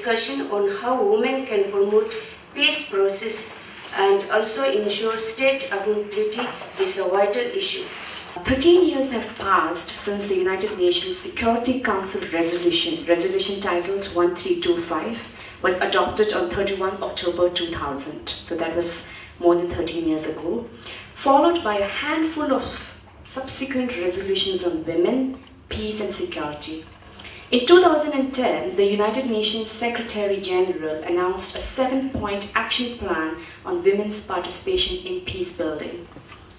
discussion on how women can promote peace process and also ensure state accountability is a vital issue. 13 years have passed since the United Nations Security Council resolution titled 1325, was adopted on 31 October 2000. So that was more than 13 years ago, followed by a handful of subsequent resolutions on women, peace and security. In 2010, the United Nations Secretary General announced a 7-point action plan on women's participation in peace building.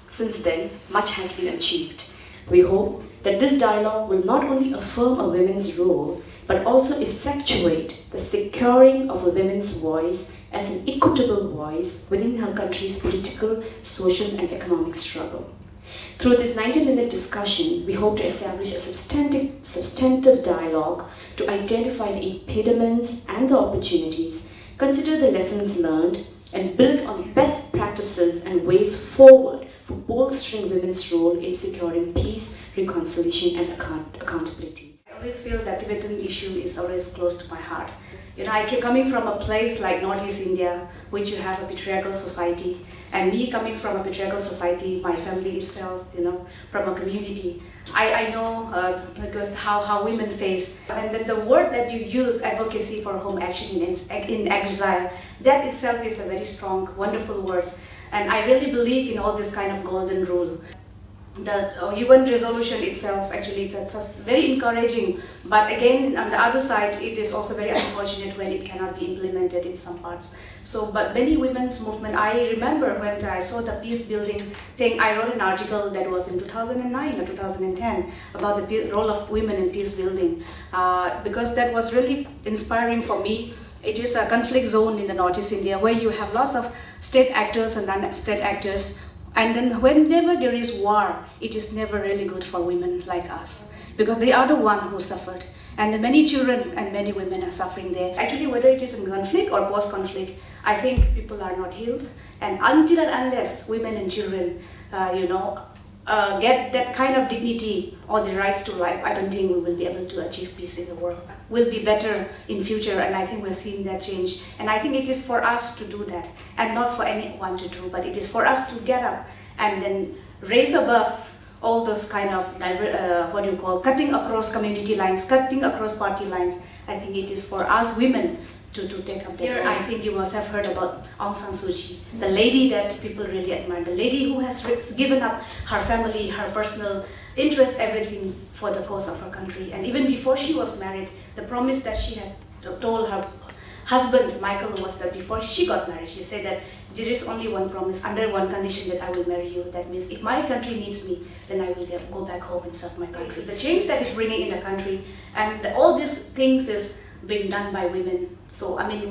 Since then, much has been achieved. We hope that this dialogue will not only affirm a women's role, but also effectuate the securing of a women's voice as an equitable voice within her country's political, social and economic struggle. Through this 90-minute discussion, we hope to establish a substantive dialogue to identify the impediments and the opportunities, consider the lessons learned, and build on best practices and ways forward for bolstering women's role in securing peace, reconciliation, and accountability. I always feel that Tibetan issue is always close to my heart. You know, I keep coming from a place like Northeast India, which you have a patriarchal society, and me coming from a patriarchal society, my family itself, you know, from a community. I know because how women face, and then the word that you use, advocacy for home action in exile, that itself is a very strong, wonderful words. And I really believe in all this kind of golden rule. The UN resolution itself, actually, it's very encouraging, but again, on the other side, it is also very unfortunate when it cannot be implemented in some parts. So, but many women's movement, I remember when I saw the peace building thing, I wrote an article that was in 2009 or 2010 about the role of women in peace building, because that was really inspiring for me. It is a conflict zone in the Northeast India where you have lots of state actors and non-state actors. And then whenever there is war, it is never really good for women like us, because they are the one who suffered. And many children and many women are suffering there. Actually, whether it is in conflict or post-conflict, I think people are not healed. And until and unless women and children, get that kind of dignity or the rights to life, I don't think we will be able to achieve peace in the world. We'll be better in future, and I think we're seeing that change. And I think it is for us to do that, and not for anyone to do, but it is for us to get up and then raise above all those kind of, cutting across community lines, cutting across party lines. I think it is for us women to take up there. I think you must have heard about Aung San Suu Kyi, the lady that people really admire, the lady who has given up her family, her personal interest, everything for the cause of her country. And even before she was married, the promise that she had told her husband, Michael, was that before she got married, she said that there is only one promise, under one condition, that I will marry you. That means if my country needs me, then I will go back home and serve my country. The change that is bringing in the country, and all these things is being done by women. So I mean,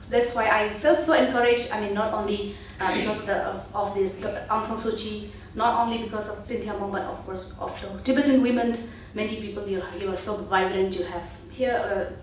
that's why I felt so encouraged. I mean, not only because of this Aung San Suu Kyi, not only because of Cynthia Mom, but of course of the Tibetan women. Many people, you are so vibrant. You have here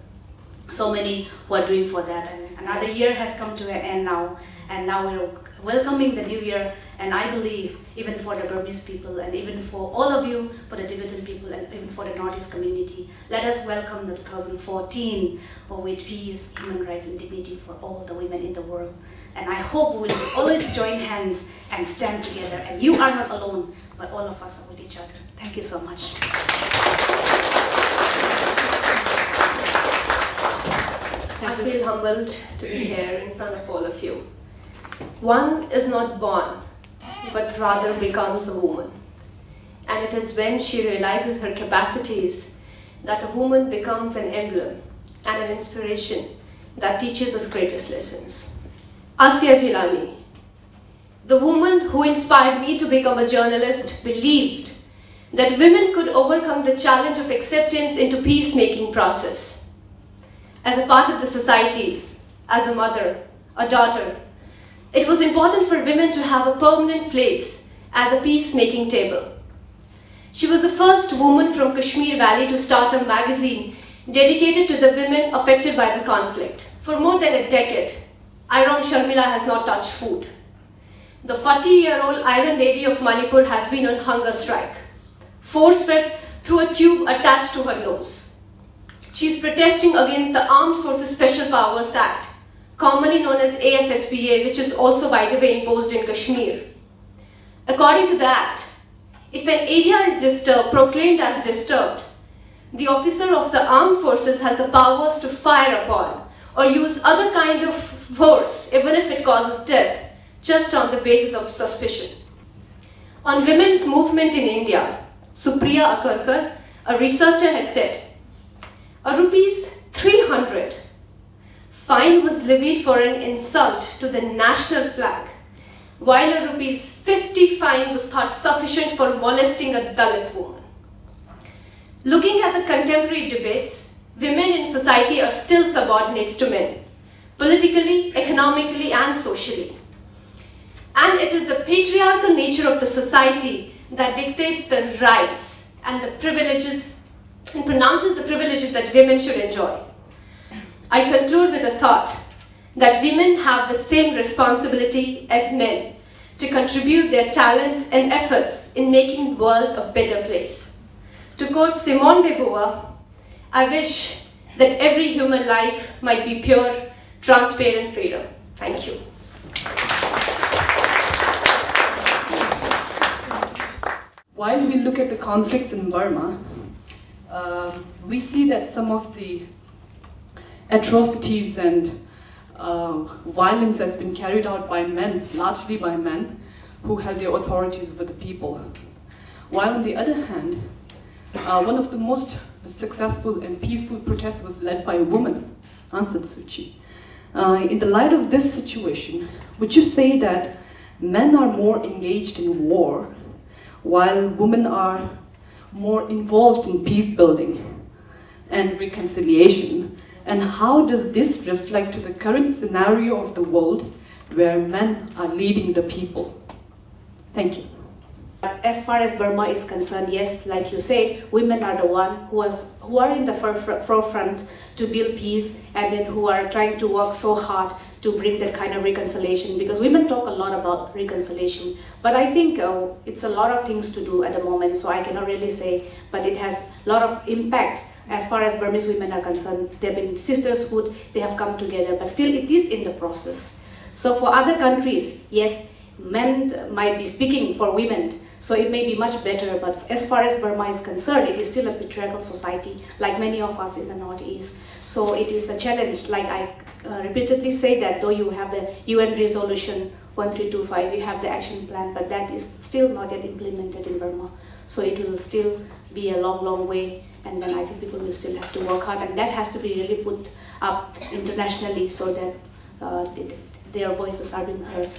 so many who are doing for that. And another year has come to an end now, and now we're welcoming the new year. And I believe, even for the Burmese people, and even for all of you, for the Tibetan people, and even for the Northeast community, let us welcome the 2014 with peace, human rights, and dignity for all the women in the world. And I hope we will always join hands and stand together. And you are not alone, but all of us are with each other. Thank you so much. I feel humbled to be here in front of all of you. One is not born, but rather becomes a woman. And it is when she realizes her capacities that a woman becomes an emblem and an inspiration that teaches us greatest lessons. Asya Jilani, the woman who inspired me to become a journalist, believed that women could overcome the challenge of acceptance into peacemaking process. As a part of the society, as a mother, a daughter, it was important for women to have a permanent place at the peacemaking table. She was the first woman from Kashmir Valley to start a magazine dedicated to the women affected by the conflict. For more than a decade, Iron Sharmila has not touched food. The 40-year-old Iron Lady of Manipur has been on hunger strike, force-fed through a tube attached to her nose. She is protesting against the Armed Forces Special Powers Act, commonly known as AFSPA, which is also, by the way, imposed in Kashmir. According to the act, if an area is disturbed, proclaimed as disturbed, the officer of the armed forces has the powers to fire upon or use other kind of force, even if it causes death, just on the basis of suspicion. On women's movement in India, Supriya Akarkar, a researcher, had said, a ₹300 fine was levied for an insult to the national flag, while a ₹50 fine was thought sufficient for molesting a Dalit woman. Looking at the contemporary debates, women in society are still subordinates to men, politically, economically, and socially. And it is the patriarchal nature of the society that dictates the rights and the privileges and pronounces the privileges that women should enjoy. I conclude with a thought that women have the same responsibility as men to contribute their talent and efforts in making the world a better place. To quote Simone de Beauvoir, I wish that every human life might be pure, transparent freedom. Thank you. While we look at the conflicts in Burma, we see that some of the atrocities and violence has been carried out by men, largely by men, who have the authorities over the people. While on the other hand, one of the most successful and peaceful protests was led by a woman, Aung San Suu Kyi. In the light of this situation, would you say that men are more engaged in war, while women are more involved in peace building and reconciliation? And how does this reflect to the current scenario of the world where men are leading the people? Thank you. As far as Burma is concerned, yes, like you said, women are the one who are in the forefront to build peace, and then who are trying to work so hard to bring that kind of reconciliation, because women talk a lot about reconciliation, but I think it's a lot of things to do at the moment, so I cannot really say, but it has a lot of impact as far as Burmese women are concerned. There have been sisterhood, they have come together, but still it is in the process. So for other countries, yes, men might be speaking for women, so it may be much better, but as far as Burma is concerned, it is still a patriarchal society, like many of us in the Northeast. So it is a challenge, like I repeatedly say that though you have the UN resolution 1325, you have the action plan, but that is still not yet implemented in Burma. So it will still be a long, long way, and then I think people will still have to work hard, and that has to be really put up internationally so that their voices are being heard.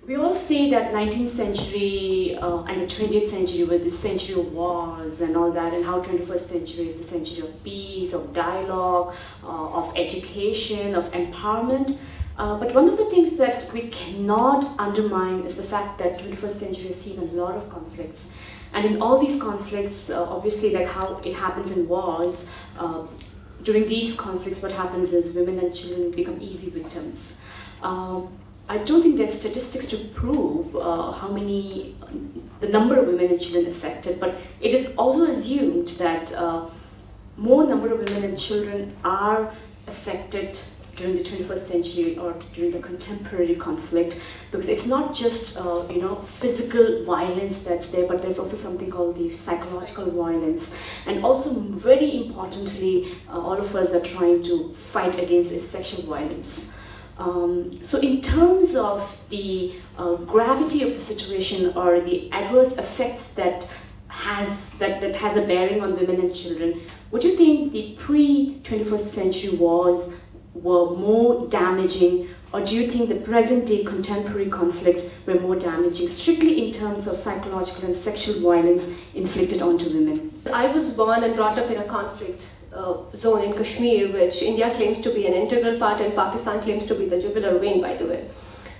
We all say that 19th century and the 20th century were the century of wars and all that, and how 21st century is the century of peace, of dialogue, of education, of empowerment. But one of the things that we cannot undermine is the fact that 21st century has seen a lot of conflicts. And in all these conflicts, obviously, like how it happens in wars, during these conflicts, what happens is women and children become easy victims. I don't think there's statistics to prove the number of women and children affected, but it is also assumed that more number of women and children are affected during the 21st century or during the contemporary conflict, because it's not just physical violence that's there, but there's also something called the psychological violence. And also, very importantly, all of us are trying to fight against is sexual violence. So in terms of the gravity of the situation or the adverse effects that has a bearing on women and children, would you think the pre-21st century wars were more damaging, or do you think the present-day contemporary conflicts were more damaging, strictly in terms of psychological and sexual violence inflicted onto women? I was born and brought up in a conflict zone in Kashmir, which India claims to be an integral part and Pakistan claims to be the jugular vein, by the way.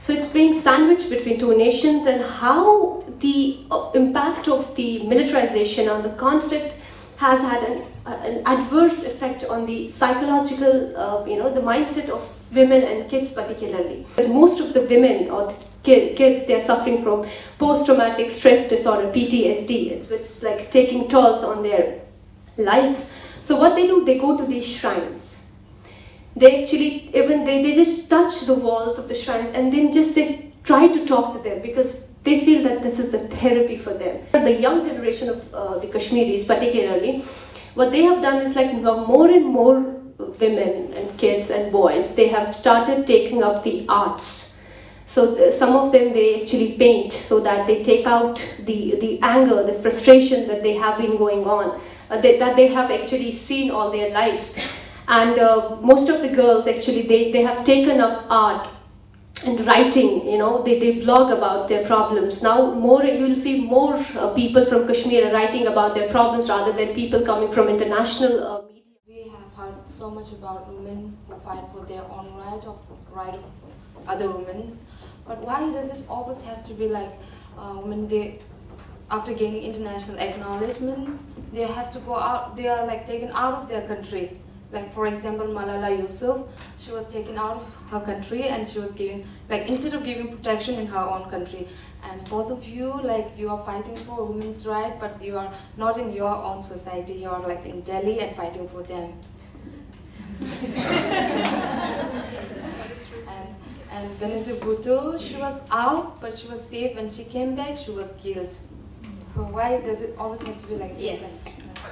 So it's being sandwiched between two nations, and how the impact of the militarization on the conflict has had an adverse effect on the psychological, the mindset of women and kids particularly. Most of the women or the kids, they're suffering from post-traumatic stress disorder, PTSD. It's like taking tolls on their lives. So what they do, they go to these shrines. They actually, even they just touch the walls of the shrines and then just they try to talk to them because they feel that this is the therapy for them. The young generation of the Kashmiris particularly, what they have done is like more and more women and kids and boys, they have started taking up the arts. So some of them, they actually paint so that they take out the anger, the frustration that they have been going on, that they have actually seen all their lives. And most of the girls actually, they have taken up art and writing, you know, they blog about their problems. Now you will see more people from Kashmir writing about their problems rather than people coming from international media. We have heard so much about women who fight for their own right of other women. But why does it always have to be like women, after gaining international acknowledgement, they have to go out, they are like taken out of their country. Like for example, Malala Yousaf, she was taken out of her country and she was given, like instead of giving protection in her own country. And both of you, like you are fighting for women's rights, but you are not in your own society, you are like in Delhi and fighting for them. And Benazir Bhutto, she was out, but she was safe. When she came back, she was killed. So why does it always have to be like this? Yes,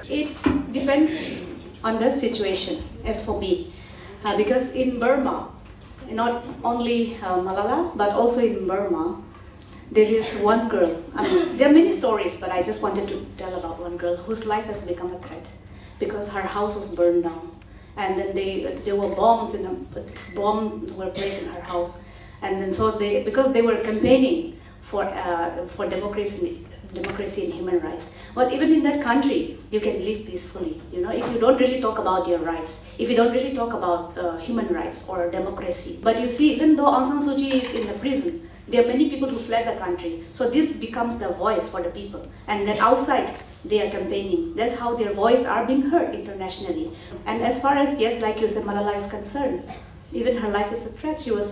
it depends on the situation, as for me. Because in Burma, not only Malala, but also in Burma, there is one girl. I mean, there are many stories, but I just wanted to tell about one girl whose life has become a threat because her house was burned down. And then there were bombs bombs were placed in her house, and then so because they were campaigning for democracy and human rights. But even in that country, you can live peacefully. You know, if you don't really talk about your rights, if you don't really talk about human rights or democracy. But you see, even though Aung San Suu Kyi is in the prison, there are many people who fled the country. So this becomes the voice for the people, and then outside, they are campaigning. That's how their voice are being heard internationally. And as far as, yes, like you said, Malala is concerned, even her life is a threat. She was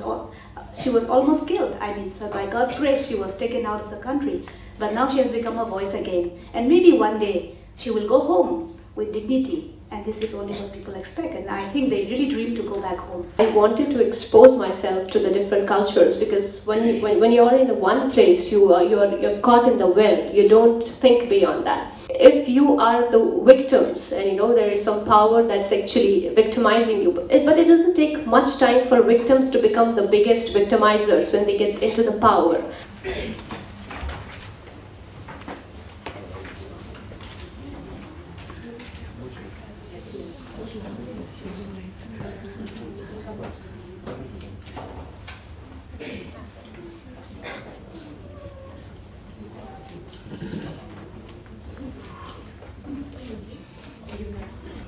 almost killed. I mean, so by God's grace, she was taken out of the country. But now she has become a voice again. And maybe one day, she will go home with dignity. And this is only what people expect. And I think they really dream to go back home. I wanted to expose myself to the different cultures because when you are in one place, you're caught in the well. You don't think beyond that. If you are the victims and you know there is some power that's actually victimizing you, but it doesn't take much time for victims to become the biggest victimizers when they get into the power.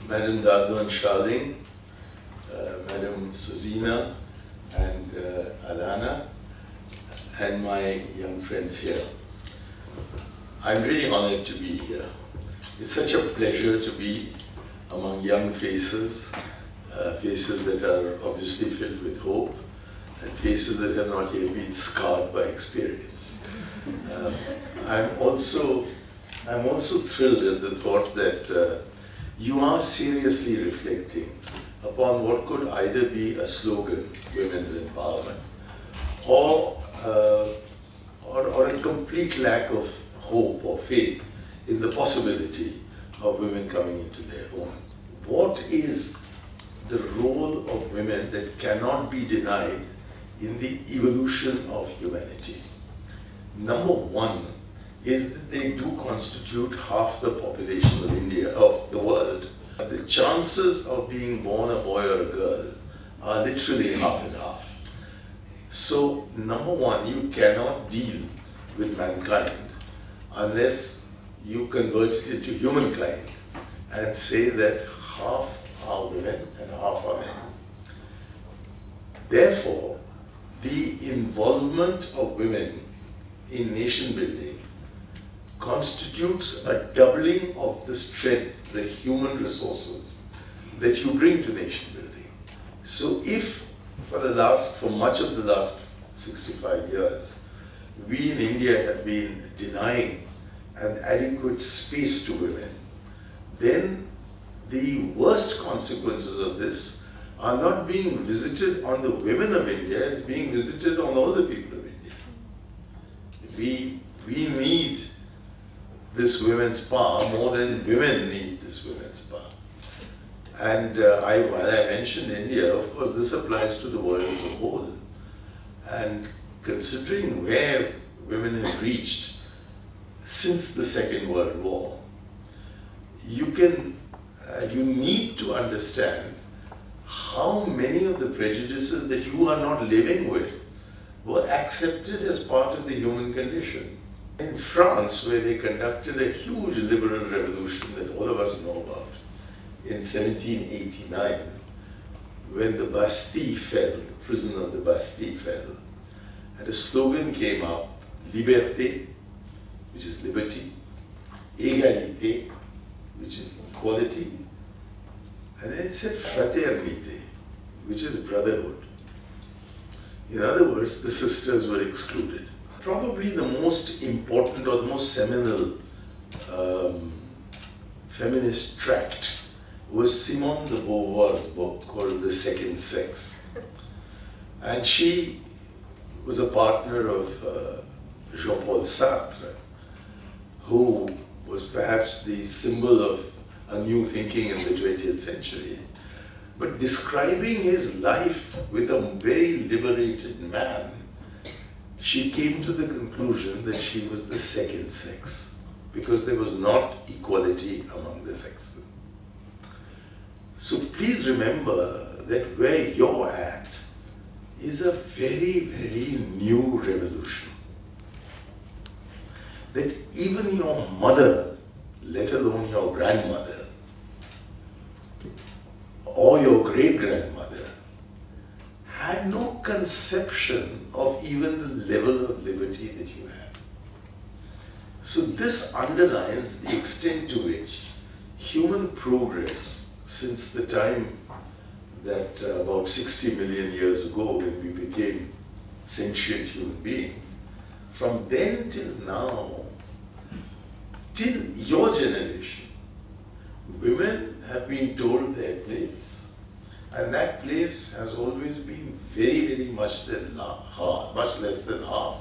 Madam Dhardon Sharling, Madam Souzeina and Alana, and my young friends here. I'm really honored to be here. It's such a pleasure to be among young faces, faces that are obviously filled with hope, and faces that have not yet been scarred by experience. I'm also thrilled at the thought that you are seriously reflecting upon what could either be a slogan, women's empowerment, or a complete lack of hope or faith in the possibility of women coming into their own. What is the role of women that cannot be denied in the evolution of humanity? Number one is that they do constitute half the population of India, of the world. The chances of being born a boy or a girl are literally half and half. So, number one, you cannot deal with mankind unless you convert it into humankind and say that half are women and half are men. Therefore, the involvement of women in nation building constitutes a doubling of the strength, the human resources that you bring to nation building. So if for much of the last 65 years, we in India have been denying an adequate space to women, then the worst consequences of this are not being visited on the women of India, it's being visited on all the people of India. We need this women's power more than women need this women's power. And while I mentioned India, of course this applies to the world as a whole. And considering where women have reached since the Second World War, you need to understand how many of the prejudices that you are not living with were accepted as part of the human condition. In France, where they conducted a huge liberal revolution that all of us know about, in 1789, when the Bastille fell, the prison of the Bastille fell, and a slogan came up, liberté, which is liberty, égalité, which is equality, and then it said fraternité, which is brotherhood. In other words, the sisters were excluded. Probably the most important or the most seminal feminist tract was Simone de Beauvoir's book called The Second Sex. And she was a partner of Jean-Paul Sartre, who was perhaps the symbol of a new thinking in the 20th century. But describing his life with a very liberated man, she came to the conclusion that she was the second sex, because there was not equality among the sexes. So please remember that where you're at is a very, very new revolution. That even your mother, let alone your grandmother, or your great-grandmother, had no conception of even the level of liberty that you have. So this underlines the extent to which human progress since the time that about 60 million years ago when we became sentient human beings, from then till now, till your generation, women have been told their place. And that place has always been very, very much less than half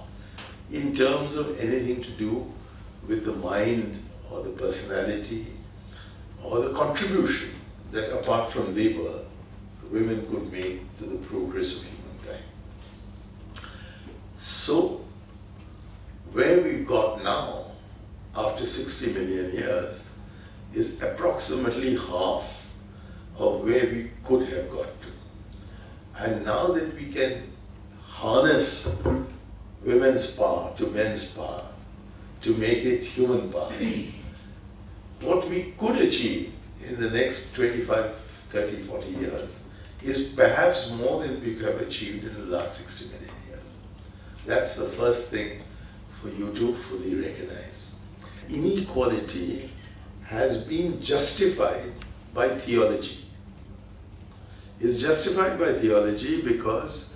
in terms of anything to do with the mind or the personality or the contribution that apart from labor, women could make to the progress of humankind. So, where we've got now, after 60 million years, is approximately half of where we could have got to. And now that we can harness women's power to men's power, to make it human power, what we could achieve in the next 25, 30, 40 years is perhaps more than we have achieved in the last 60 million years. That's the first thing for you to fully recognize. Inequality has been justified by theology. It's justified by theology because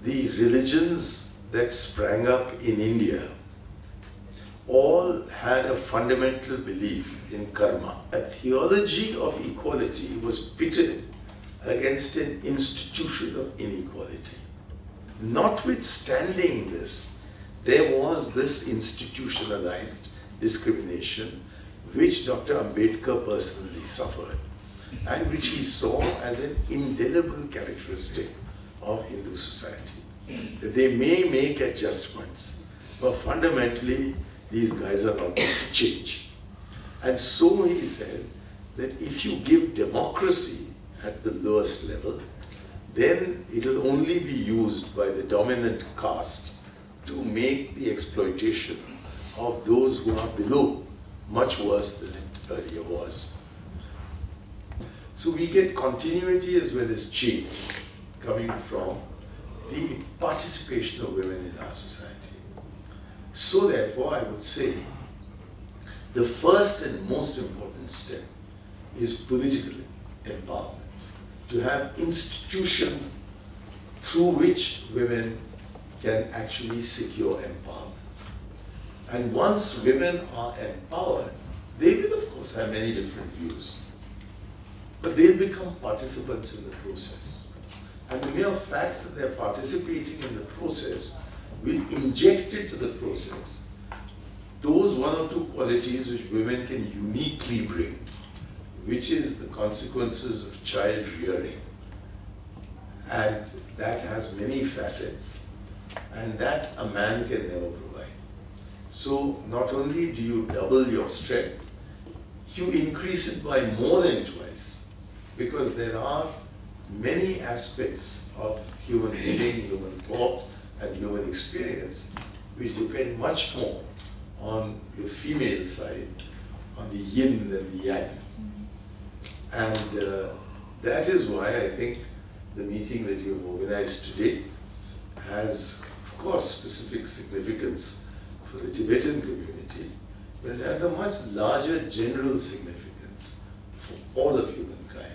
the religions that sprang up in India all had a fundamental belief in karma. A theology of equality was pitted against an institution of inequality. Notwithstanding this, there was this institutionalized discrimination which Dr. Ambedkar personally suffered and which he saw as an indelible characteristic of Hindu society. That they may make adjustments, but fundamentally these guys are not going to change. And so he said that if you give democracy at the lowest level, then it will only be used by the dominant caste to make the exploitation of those who are below much worse than it earlier was. So we get continuity as well as change coming from the participation of women in our society. So therefore, I would say the first and most important step is political empowerment. To have institutions through which women can actually secure empowerment. And once women are empowered, they will of course have many different views. but they'll become participants in the process. And the mere fact that they're participating in the process will inject into the process those one or two qualities which women can uniquely bring, which is the consequences of child rearing. And that has many facets, and that a man can never provide. So not only do you double your strength, you increase it by more than twice, because there are many aspects of human living, human thought, and human experience which depend much more on the female side, on the yin than the yang. And that is why I think the meeting that you have organized today has, of course, specific significance for the Tibetan community, but it has a much larger general significance for all of humankind.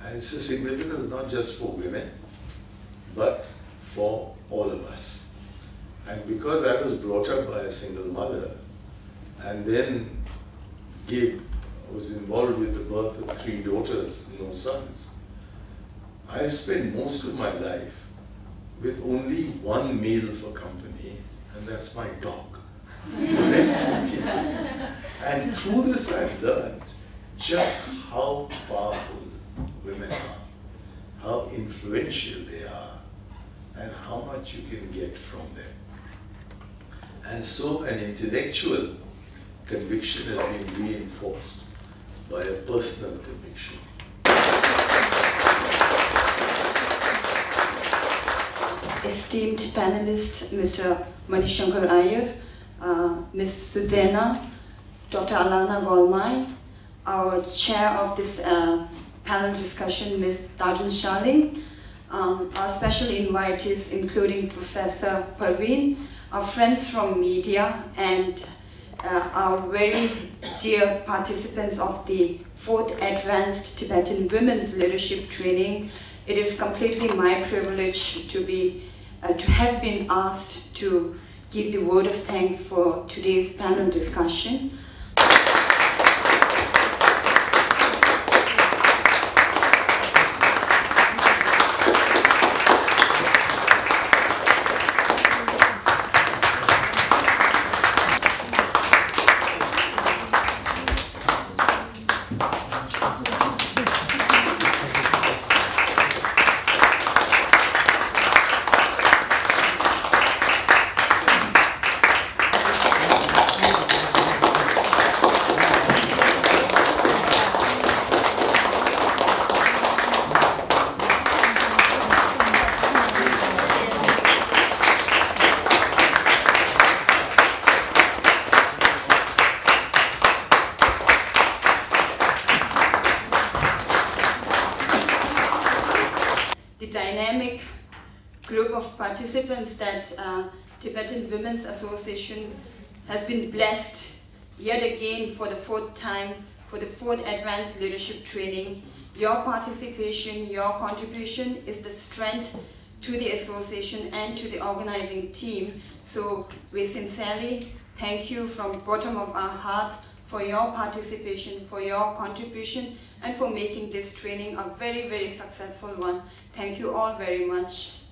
And it's a significance not just for women, but for all of us. And because I was brought up by a single mother, and then was involved with the birth of 3 daughters, no sons, I spent most of my life with only one male for company, and that's my dog. The rest are people. And through this I've learned just how powerful women are, how influential they are, and how much you can get from them. And so an intellectual conviction has been reinforced by a personal conviction. Esteemed panelist, Mr. Mani Shankar Aiyar, Ms. Souzeina, Dr.Alana Golmei, our chair of this panel discussion, Ms. Dhardon Sharling, our special invitees, including Professor Parveen, our friends from media, and our very dear participants of the 4th Advanced Tibetan Women's Leadership Training. It is completely my privilege to have been asked to give the word of thanks for today's panel discussion. Dynamic group of participants that Tibetan Women's Association has been blessed yet again for the 4th time for the 4th Advanced Leadership Training. Your participation, your contribution is the strength to the association and to the organizing team. So we sincerely thank you from the bottom of our hearts for your participation, for your contribution, and for making this training a very, very successful one. Thank you all very much.